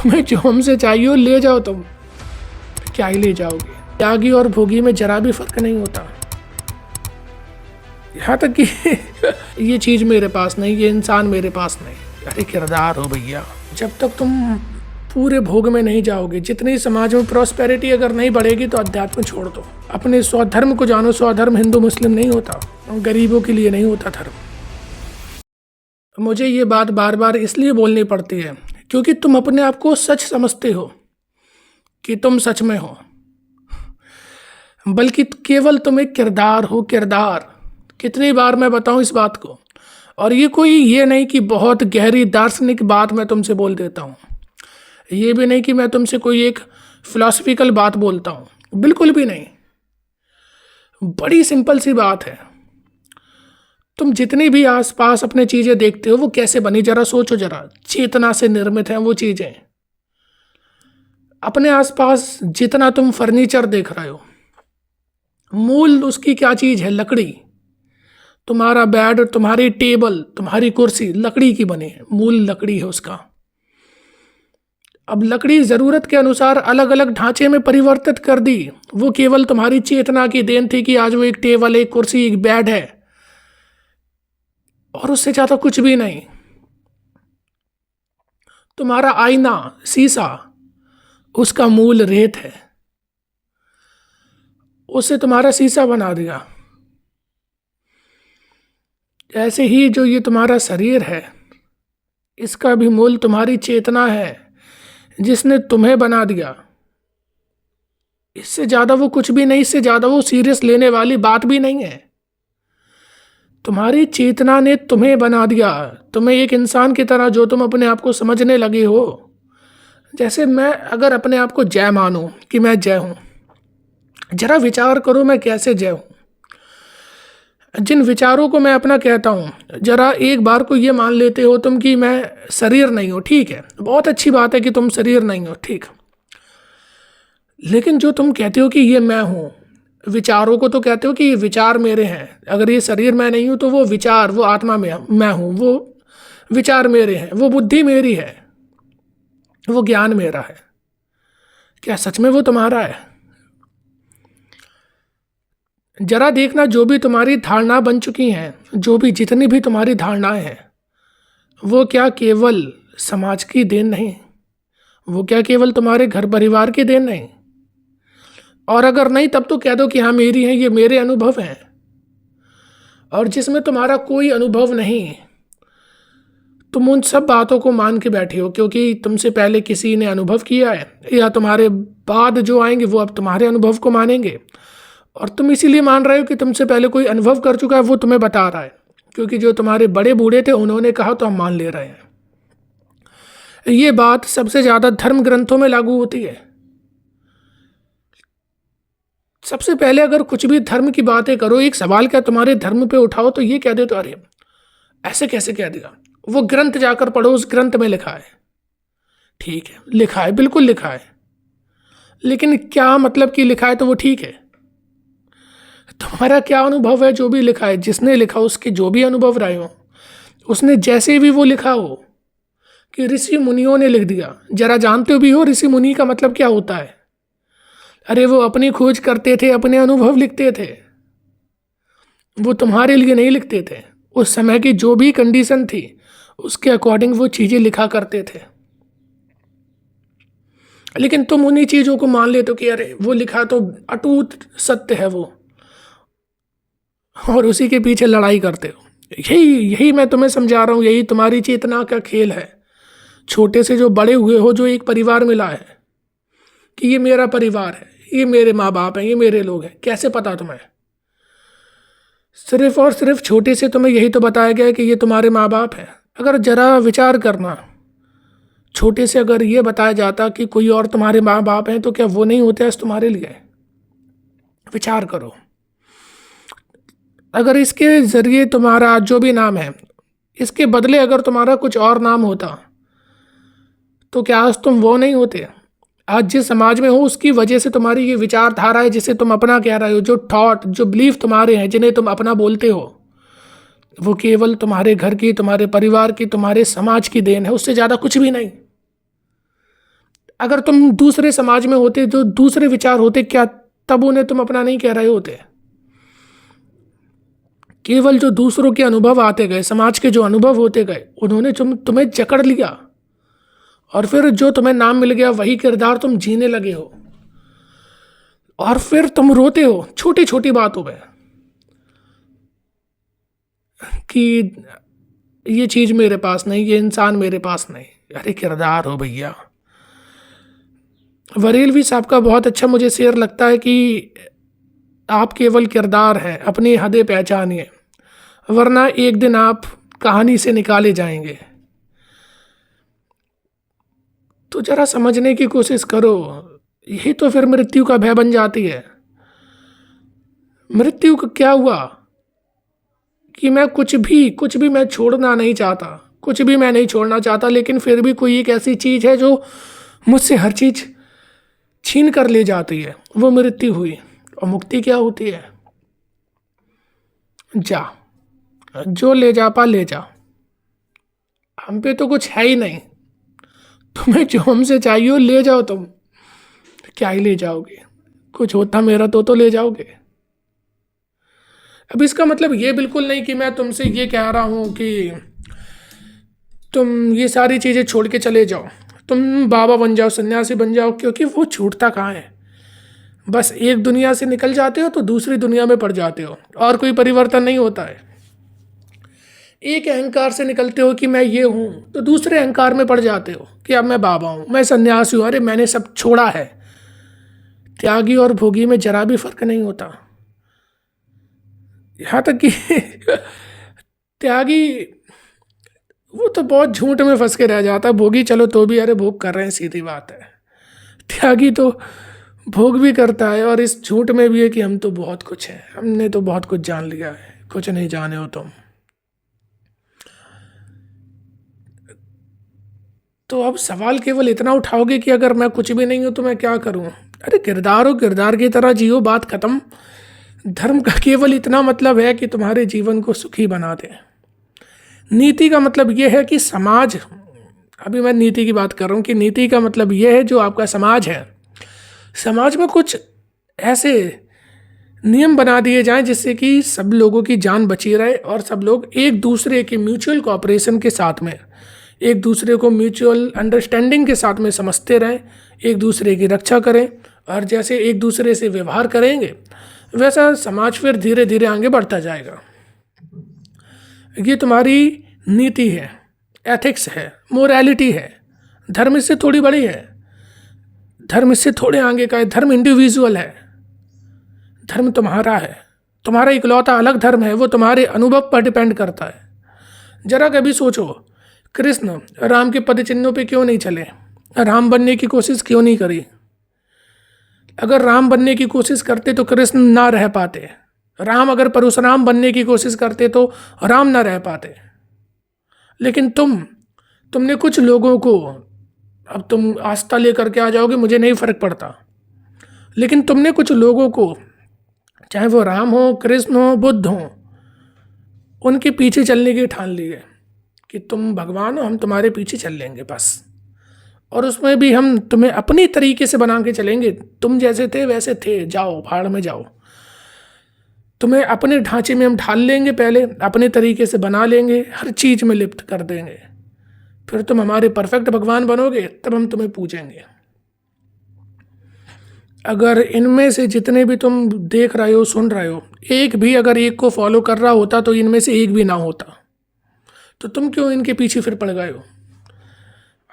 तुम्हें जो हमसे चाहिए वो ले जाओ, तुम क्या ही ले जाओगे। त्यागी और भोगी में जरा भी फर्क नहीं होता। यहाँ तक कि ये चीज़ मेरे पास नहीं, ये इंसान मेरे पास नहीं। अरे किरदार हो भैया। जब तक तुम पूरे भोग में नहीं जाओगे, जितनी समाज में प्रॉस्पेरिटी अगर नहीं बढ़ेगी तो अध्यात्म छोड़ दो। अपने स्वधर्म को जानो। स्वधर्म हिंदू मुस्लिम नहीं होता, गरीबों के लिए नहीं होता धर्म। मुझे ये बात बार बार इसलिए बोलनी पड़ती है क्योंकि तुम अपने आप को सच समझते हो कि तुम सच में हो, बल्कि केवल तुम एक किरदार हो। किरदार कितनी बार मैं बताऊं इस बात को। और ये नहीं कि बहुत गहरी दार्शनिक बात मैं तुमसे बोल देता हूँ, ये भी नहीं कि मैं तुमसे कोई एक फिलॉसफिकल बात बोलता हूँ, बिल्कुल भी नहीं। बड़ी सिंपल सी बात है। तुम जितनी भी आसपास अपने चीज़ें देखते हो वो कैसे बनी, जरा सोचो। जरा चेतना से निर्मित हैं वो चीज़ें। अपने आसपास जितना तुम फर्नीचर देख रहे हो, मूल उसकी क्या चीज़ है? लकड़ी। तुम्हारा बेड, तुम्हारी टेबल, तुम्हारी कुर्सी लकड़ी की बनी है, मूल लकड़ी है उसका। अब लकड़ी ज़रूरत के अनुसार अलग अलग ढांचे में परिवर्तित कर दी। वो केवल तुम्हारी चेतना की देन थी कि आज वो एक टेबल, एक कुर्सी, एक बेड है, और उससे ज़्यादा कुछ भी नहीं। तुम्हारा आईना, शीशा, उसका मूल रेत है, उसे तुम्हारा शीशा बना दिया। ऐसे ही जो ये तुम्हारा शरीर है, इसका भी मूल तुम्हारी चेतना है जिसने तुम्हें बना दिया। इससे ज़्यादा वो कुछ भी नहीं, इससे ज़्यादा वो सीरियस लेने वाली बात भी नहीं है। तुम्हारी चेतना ने तुम्हें बना दिया, तुम्हें एक इंसान की तरह, जो तुम अपने आप को समझने लगे हो। जैसे मैं अगर अपने आप को जय मानूं कि मैं जय हूं, जरा विचार करो मैं कैसे जय हूं। जिन विचारों को मैं अपना कहता हूं, जरा एक बार को ये मान लेते हो तुम कि मैं शरीर नहीं हूं। ठीक है, बहुत अच्छी बात है कि तुम शरीर नहीं हो, ठीक। लेकिन जो तुम कहते हो कि ये मैं हूं, विचारों को तो कहते हो कि ये विचार मेरे हैं। अगर ये शरीर मैं नहीं हूं तो वो विचार, वो आत्मा में मैं हूं, वो विचार मेरे हैं, वो बुद्धि मेरी है, वो ज्ञान मेरा है। क्या सच में वो तुम्हारा है? जरा देखना, जो भी तुम्हारी धारणा बन चुकी हैं, जो भी जितनी भी तुम्हारी धारणाएं हैं, वो क्या केवल समाज की देन नहीं? वो क्या केवल तुम्हारे घर परिवार की देन नहीं? और अगर नहीं तब तो कह दो कि हाँ मेरी है, ये मेरे अनुभव हैं। और जिसमें तुम्हारा कोई अनुभव नहीं, तुम उन सब बातों को मान के बैठे हो क्योंकि तुमसे पहले किसी ने अनुभव किया है, या तुम्हारे बाद जो आएंगे वो अब तुम्हारे अनुभव को मानेंगे। और तुम इसीलिए मान रहे हो कि तुमसे पहले कोई अनुभव कर चुका है, वो तुम्हें बता रहा है, क्योंकि जो तुम्हारे बड़े बूढ़े थे उन्होंने कहा तो हम मान ले रहे हैं। ये बात सबसे ज़्यादा धर्म ग्रंथों में लागू होती है। सबसे पहले अगर कुछ भी धर्म की बातें करो, एक सवाल क्या तुम्हारे धर्म पे उठाओ तो ये कह दे तो अरे ऐसे कैसे कह दिया। वो ग्रंथ जाकर पढ़ो, उस ग्रंथ में लिखा है। ठीक है, लिखा है, बिल्कुल लिखा है, लेकिन क्या मतलब कि लिखा है तो वो ठीक है? तुम्हारा क्या अनुभव है? जो भी लिखा है, जिसने लिखा उसके जो भी अनुभव रहे हो, उसने जैसे भी वो लिखा हो कि ऋषि मुनियों ने लिख दिया। जरा जानते भी हो ऋषि मुनि का मतलब क्या होता है? अरे वो अपनी खोज करते थे, अपने अनुभव लिखते थे, वो तुम्हारे लिए नहीं लिखते थे। उस समय की जो भी कंडीशन थी उसके अकॉर्डिंग वो चीज़ें लिखा करते थे। लेकिन तुम उन्हीं चीज़ों को मान लेते हो कि अरे वो लिखा तो अटूट सत्य है वो, और उसी के पीछे लड़ाई करते हो। यही मैं तुम्हें समझा रहा हूँ, यही तुम्हारी चेतना का खेल है। छोटे से जो बड़े हुए हो, जो एक परिवार मिला है कि ये मेरा परिवार है, ये मेरे माँ बाप हैं, ये मेरे लोग हैं, कैसे पता तुम्हें? सिर्फ और सिर्फ छोटे से तुम्हें यही तो बताया गया है कि ये तुम्हारे माँ बाप हैं। अगर जरा विचार करना, छोटे से अगर ये बताया जाता कि कोई और तुम्हारे माँ बाप हैं तो क्या वो नहीं होते आज तुम्हारे लिए? विचार करो। अगर इसके ज़रिए तुम्हारा जो भी नाम है, इसके बदले अगर तुम्हारा कुछ और नाम होता तो क्या आज तुम वो नहीं होते? आज जिस समाज में हो उसकी वजह से तुम्हारी ये विचारधारा है जिसे तुम अपना कह रहे हो, जो थॉट, जो बिलीफ तुम्हारे हैं, जिन्हें तुम अपना बोलते हो, वो केवल तुम्हारे घर की, तुम्हारे परिवार की, तुम्हारे समाज की देन है, उससे ज़्यादा कुछ भी नहीं। अगर तुम दूसरे समाज में होते, जो दूसरे विचार होते, क्या तब उन्हें तुम अपना नहीं कह रहे होते? केवल जो दूसरों के अनुभव आते गए, समाज के जो अनुभव होते गए, उन्होंने तुम्हें जकड़ लिया, और फिर जो तुम्हें नाम मिल गया वही किरदार तुम जीने लगे हो, और फिर तुम रोते हो छोटी छोटी बातों में कि ये चीज मेरे पास नहीं, ये इंसान मेरे पास नहीं। अरे किरदार हो भैया। बरेलवी साहब का बहुत अच्छा मुझे शेर लगता है कि आप केवल किरदार हैं, अपनी हदें पहचानिए, वरना एक दिन आप कहानी से निकाले जाएंगे। तो जरा समझने की कोशिश करो, यही तो फिर मृत्यु का भय बन जाती है। मृत्यु का क्या हुआ कि मैं कुछ भी मैं छोड़ना नहीं चाहता, कुछ भी मैं नहीं छोड़ना चाहता, लेकिन फिर भी कोई एक ऐसी चीज है जो मुझसे हर चीज छीन कर ले जाती है, वो मृत्यु हुई। और मुक्ति क्या होती है? जा, जो ले जा पा ले जा, हम पे तो कुछ है ही नहीं, तुम्हें जो हमसे चाहिए हो ले जाओ। तुम क्या ही ले जाओगे? कुछ होता मेरा तो ले जाओगे। अब इसका मतलब ये बिल्कुल नहीं कि मैं तुमसे ये कह रहा हूं कि तुम ये सारी चीज़ें छोड़ के चले जाओ, तुम बाबा बन जाओ, सन्यासी बन जाओ, क्योंकि वो छूटता कहाँ है। बस एक दुनिया से निकल जाते हो तो दूसरी दुनिया में पड़ जाते हो, और कोई परिवर्तन नहीं होता है। एक अहंकार से निकलते हो कि मैं ये हूँ, तो दूसरे अहंकार में पड़ जाते हो कि अब मैं बाबा हूँ, मैं सन्यासी हूँ, अरे मैंने सब छोड़ा है। त्यागी और भोगी में जरा भी फर्क नहीं होता। यहाँ तक कि त्यागी वो तो बहुत झूठ में फंस के रह जाता, भोगी चलो तो भी अरे भोग कर रहे हैं, सीधी बात है। त्यागी तो भोग भी करता है, और इस झूठ में भी है कि हम तो बहुत कुछ है, हमने तो बहुत कुछ जान लिया है। कुछ नहीं जाने हो तुम। तो अब सवाल केवल इतना उठाओगे कि अगर मैं कुछ भी नहीं हूं तो मैं क्या करूं? अरे किरदार हो, किरदार की तरह जियो, बात खत्म। धर्म का केवल इतना मतलब है कि तुम्हारे जीवन को सुखी बना दे। नीति का मतलब यह है कि समाज, अभी मैं नीति की बात कर रहा हूं कि नीति का मतलब यह है जो आपका समाज है, समाज में कुछ ऐसे नियम बना दिए जाएं जिससे कि सब लोगों की जान बची रहे, और सब लोग एक दूसरे के म्यूचुअल कोऑपरेशन के साथ में, एक दूसरे को म्यूचुअल अंडरस्टैंडिंग के साथ में समझते रहें, एक दूसरे की रक्षा करें, और जैसे एक दूसरे से व्यवहार करेंगे वैसा समाज फिर धीरे धीरे आगे बढ़ता जाएगा। ये तुम्हारी नीति है, एथिक्स है, मोरालिटी है। धर्म इससे थोड़ी बड़ी है, धर्म इससे थोड़े आगे का है। धर्म इंडिविजुअल है, धर्म तुम्हारा है, तुम्हारा इकलौता अलग धर्म है, वो तुम्हारे अनुभव पर डिपेंड करता है। जरा कभी सोचो, कृष्ण राम के पद चिन्हों पे क्यों नहीं चले? राम बनने की कोशिश क्यों नहीं करी? अगर राम बनने की कोशिश करते तो कृष्ण ना रह पाते। राम अगर परशुराम बनने की कोशिश करते तो राम ना रह पाते। लेकिन तुमने कुछ लोगों को, अब तुम आस्था लेकर के आ जाओगे, मुझे नहीं फर्क पड़ता, लेकिन तुमने कुछ लोगों को, चाहे वो राम हो, कृष्ण हो, बुद्ध हो, उनके पीछे चलने की ठान ली है कि तुम भगवान हो, हम तुम्हारे पीछे चल लेंगे बस। और उसमें भी हम तुम्हें अपनी तरीके से बना के चलेंगे, तुम जैसे थे वैसे थे, जाओ भाड़ में जाओ। तुम्हें अपने ढांचे में हम ढाल लेंगे, पहले अपने तरीके से बना लेंगे, हर चीज़ में लिप्त कर देंगे, फिर तुम हमारे परफेक्ट भगवान बनोगे, तब हम तुम्हें पूजेंगे। अगर इनमें से जितने भी तुम देख रहे हो, सुन रहे हो, एक भी अगर एक को फॉलो कर रहा होता तो इनमें से एक भी ना होता, तो तुम क्यों इनके पीछे फिर पड़ गए हो?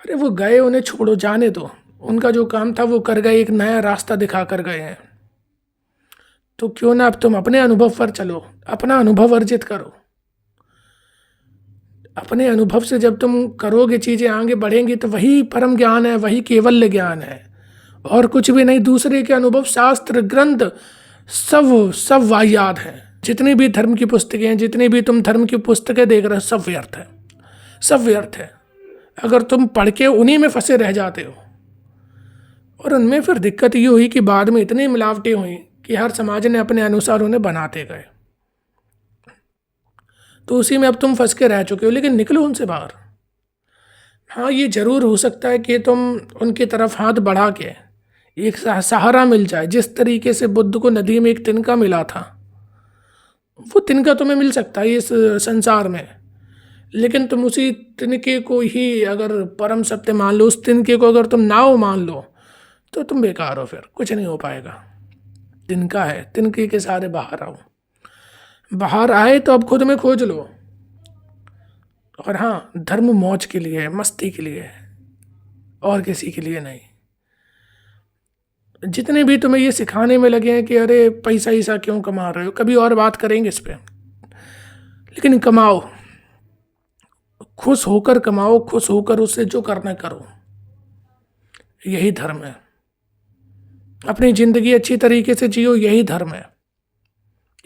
अरे वो गए, उन्हें छोड़ो, जाने दो, उनका जो काम था वो कर गए, एक नया रास्ता दिखा कर गए हैं। तो क्यों ना अब तुम अपने अनुभव पर चलो, अपना अनुभव अर्जित करो। अपने अनुभव से जब तुम करोगे, चीज़ें आगे बढ़ेंगी, तो वही परम ज्ञान है, वही केवल ज्ञान है, और कुछ भी नहीं। दूसरे के अनुभव, शास्त्र, ग्रंथ सब वाहियात हैं। जितनी भी धर्म की पुस्तकें हैं, जितनी भी तुम धर्म की पुस्तकें देख रहे हो, सब व्यर्थ है, सब व्यर्थ है। अगर तुम पढ़ के उन्हीं में फंसे रह जाते हो, और उनमें फिर दिक्कत ये हुई कि बाद में इतनी मिलावटें हुई कि हर समाज ने अपने अनुसार उन्हें बनाते गए, तो उसी में अब तुम फंस के रह चुके हो। लेकिन निकलो उनसे बाहर। हाँ, ये ज़रूर हो सकता है कि तुम उनकी तरफ हाथ बढ़ा के एक सहारा मिल जाए। जिस तरीके से बुद्ध को नदी में एक तिनका मिला था, वो तिनका तुम्हें मिल सकता है इस संसार में, लेकिन तुम उसी तिनके को ही अगर परम सत्य मान लो, उस तिनके को अगर तुम नाव मान लो, तो तुम बेकार हो, फिर कुछ नहीं हो पाएगा। तिनका है, तिनके के सहारे बाहर आओ। बाहर आए तो अब खुद में खोज लो। और हाँ, धर्म मौज के लिए है, मस्ती के लिए है, और किसी के लिए नहीं। जितने भी तुम्हें ये सिखाने में लगे हैं कि अरे पैसा ईसा क्यों कमा रहे हो, कभी और बात करेंगे इस पे, लेकिन कमाओ, खुश होकर कमाओ, खुश होकर उससे जो करना करो, यही धर्म है। अपनी जिंदगी अच्छी तरीके से जियो, यही धर्म है,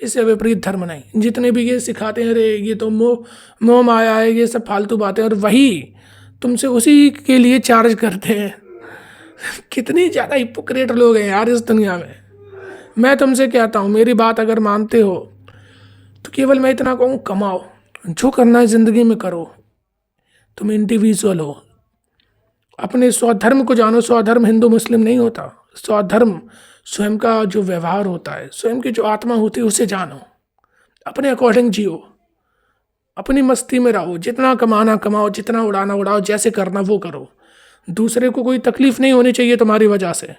इससे विपरीत धर्म नहीं। जितने भी ये सिखाते हैं अरे ये तो मोह माया है, ये सब फालतू बातें, और वही तुमसे उसी के लिए चार्ज करते हैं। कितनी ज़्यादा हिपोक्रेट लोग हैं यार इस दुनिया में। मैं तुमसे कहता हूँ, मेरी बात अगर मानते हो तो केवल मैं इतना कहूँ, कमाओ, जो करना है ज़िंदगी में करो। तुम इंडिविजुअल हो, अपने स्वधर्म को जानो। स्वधर्म हिंदू मुस्लिम नहीं होता। स्वधर्म स्वयं का जो व्यवहार होता है, स्वयं की जो आत्मा होती है, उसे जानो, अपने अकॉर्डिंग जियो, अपनी मस्ती में रहो। जितना कमाना कमाओ, जितना उड़ाना उड़ाओ, जैसे करना वो करो। दूसरे को कोई तकलीफ नहीं होनी चाहिए तुम्हारी वजह से,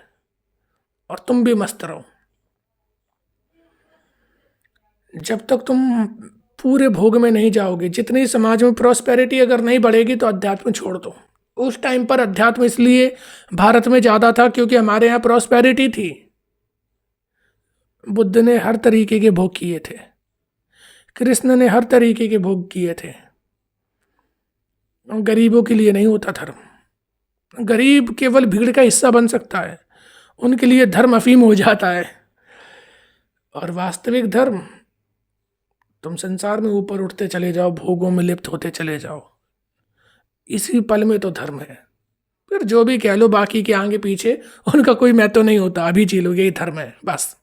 और तुम भी मस्त रहो। जब तक तुम पूरे भोग में नहीं जाओगे, जितनी समाज में प्रॉस्पेरिटी अगर नहीं बढ़ेगी, तो अध्यात्म छोड़ दो। उस टाइम पर अध्यात्म इसलिए भारत में ज़्यादा था क्योंकि हमारे यहाँ प्रॉस्पेरिटी थी। बुद्ध ने हर तरीके के भोग किए थे, कृष्ण ने हर तरीके के भोग किए थे। गरीबों के लिए नहीं होता धर्म। गरीब केवल भीड़ का हिस्सा बन सकता है, उनके लिए धर्म अफीम हो जाता है। और वास्तविक धर्म, तुम संसार में ऊपर उठते चले जाओ, भोगों में लिप्त होते चले जाओ, इसी पल में तो धर्म है। फिर जो भी कह लो बाकी के आगे पीछे, उनका कोई महत्व नहीं होता। अभी जी लो, यही धर्म है बस।